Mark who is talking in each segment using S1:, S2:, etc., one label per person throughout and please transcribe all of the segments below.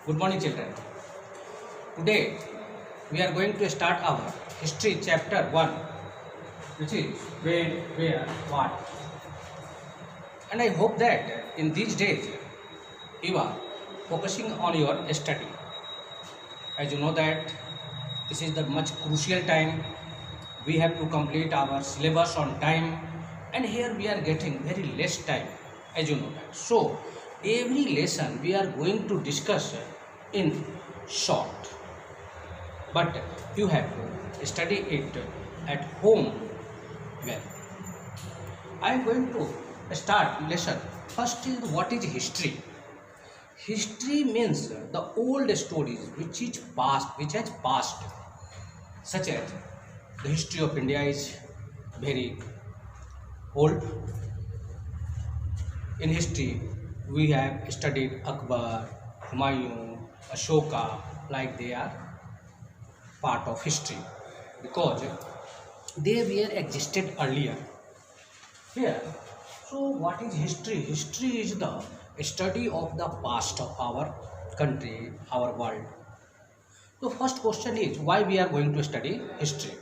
S1: Good morning, children. Today we are going to start our history chapter 1, which is when, where, what. And I hope that in these days you are focusing on your study. As you know that this is the much crucial time. We have to complete our syllabus on time, and here we are getting very less time, as you know that. So every lesson we are going to discuss in short, but you have to study it at home well. I am going to start lesson. First is what is history. History means the old stories which has passed, such as the history of India is very old. In history, we have studied Akbar, Humayun, Ashoka, like they are part of history because they were existed earlier. Here, so what is history? History is the study of the past of our country, our world. So first question is why we are going to study history?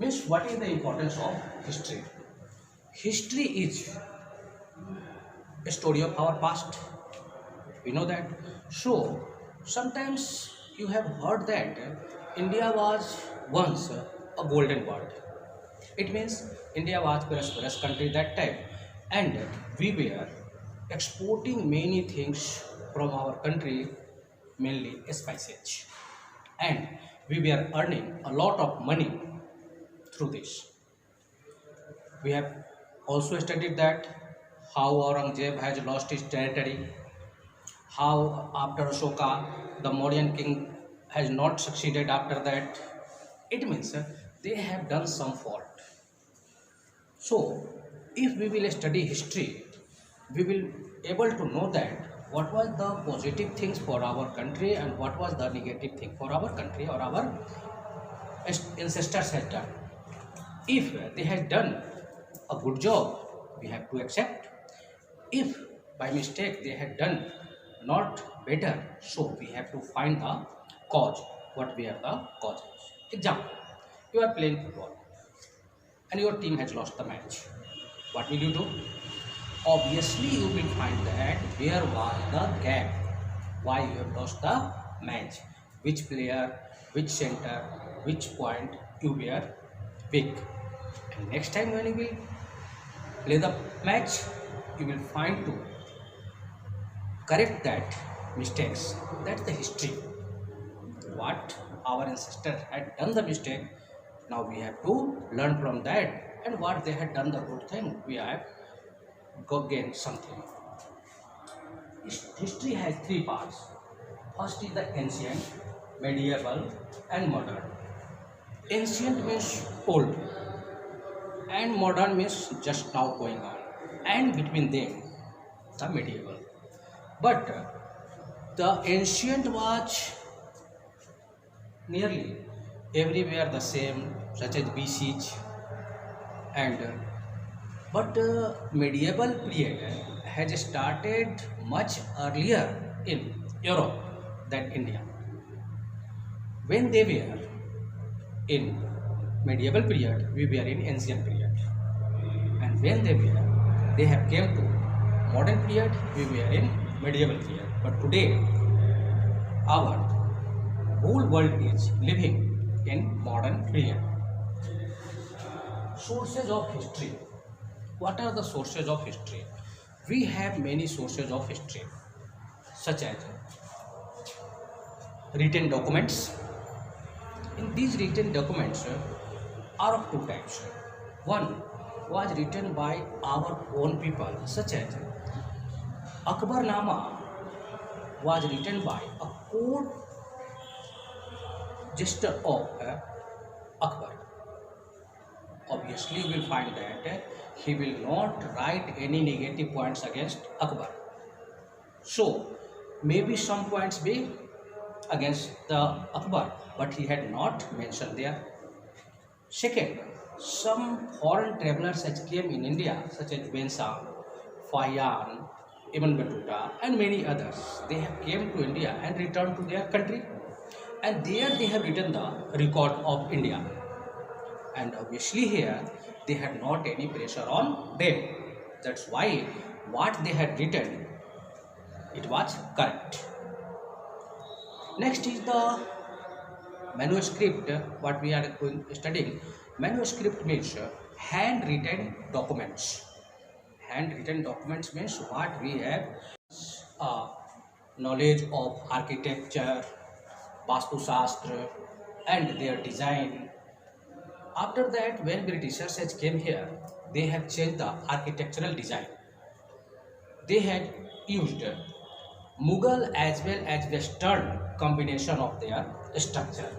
S1: Means what is the importance of history? History is a story of our past. We know that. So sometimes you have heard that India was once a golden world. It means India was prosperous country that time, and we were exporting many things from our country, mainly spices, and we were earning a lot of money through this. We have also studied that how Aurangzeb has lost his territory, how after Ashoka the Mauryan king has not succeeded after that. It means they have done some fault. So, if we will study history, we will able to know that what was the positive things for our country and what was the negative thing for our country or our ancestors had done. If they had done a good job, we have to accept. If by mistake they had done not better, so we have to find the cause. What were the causes? Example: you are playing football and your team has lost the match. What will you do? Obviously, you will find that where was the gap, why you have lost the match, which player, which center, which point you were weak. And next time when you will play the match, you will find to correct that mistakes. That's the history. What our ancestors had done the mistake, now we have to learn from that, and what they had done the good thing, we have go gain something. History has three parts. First is the ancient, medieval, and modern. Ancient means old, and modern means just now going on, and between them, the medieval. But the ancient was nearly everywhere the same, such as BC, and but medieval period has started much earlier in Europe than India. When they were in medieval period, we were in ancient period, and when they have came to modern period, we were in medieval period. But today, our whole world is living in modern period. Sources of history. What are the sources of history? We have many sources of history, such as written documents. In these written documents are of two types. One was written by our own people, such as Akbarnama was written by a court jester of Akbar. Obviously, you will find that he will not write any negative points against Akbar. So, maybe some points be against the Akbar, but he had not mentioned there. Second, some foreign travelers that came in India, such as Bensam, Fayan, Ibn Battuta, and many others. They have came to India and returned to their country, and there they have written the record of India. And obviously here they had not any pressure on them. That's why what they had written, it was correct. Next is the manuscript. What we are studying, manuscript means handwritten documents. Handwritten documents means what we have knowledge of architecture, Vastu Shastra, and their design. After that, when Britishers has came here, they have changed the architectural design. They had used Mughal as well as Western combination of their structure.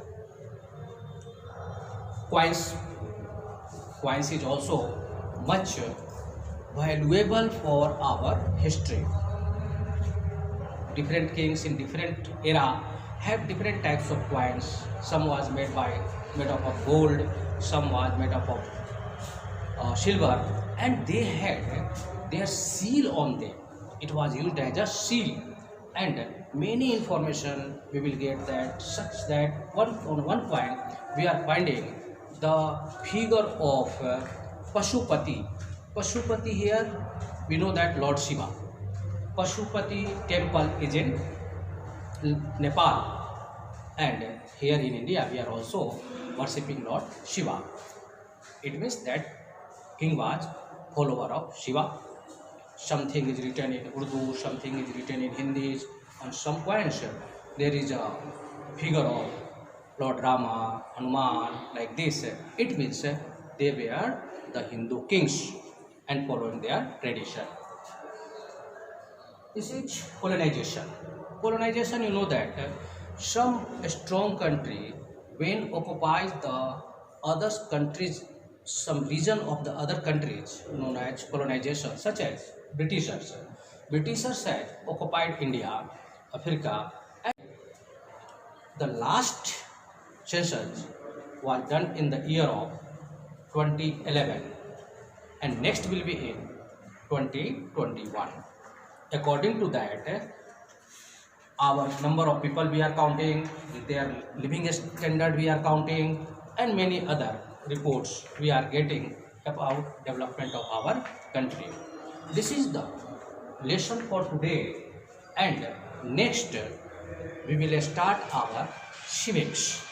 S1: Coins. Coins is also much valuable for our history. Different kings in different era have different types of coins. Some was made up of gold, some was made up of silver, and they had their seal on them. It was used as a seal, and many information we will get that, such that on one coin we are finding the figure of Pashupati. Pashupati here we know that Lord Shiva. Pashupati temple is in Nepal, and here in India we are also worshipping Lord Shiva. It means that king was follower of Shiva. Something is written in Urdu, something is written in Hindi. On some coins there is a figure of Lord Rama, Hanuman, like this. It means they were the Hindu kings and following their tradition. This is colonization. Colonization, you know that some strong country when occupies the other countries, some region of the other countries, known as colonization, such as Britishers. Britishers had occupied India, Africa, and the last census was done in the year of 2011, and next will be in 2021. According to that, our number of people we are counting, their living standard we are counting, and many other reports we are getting about development of our country. This is the lesson for today, and next we will start our civics.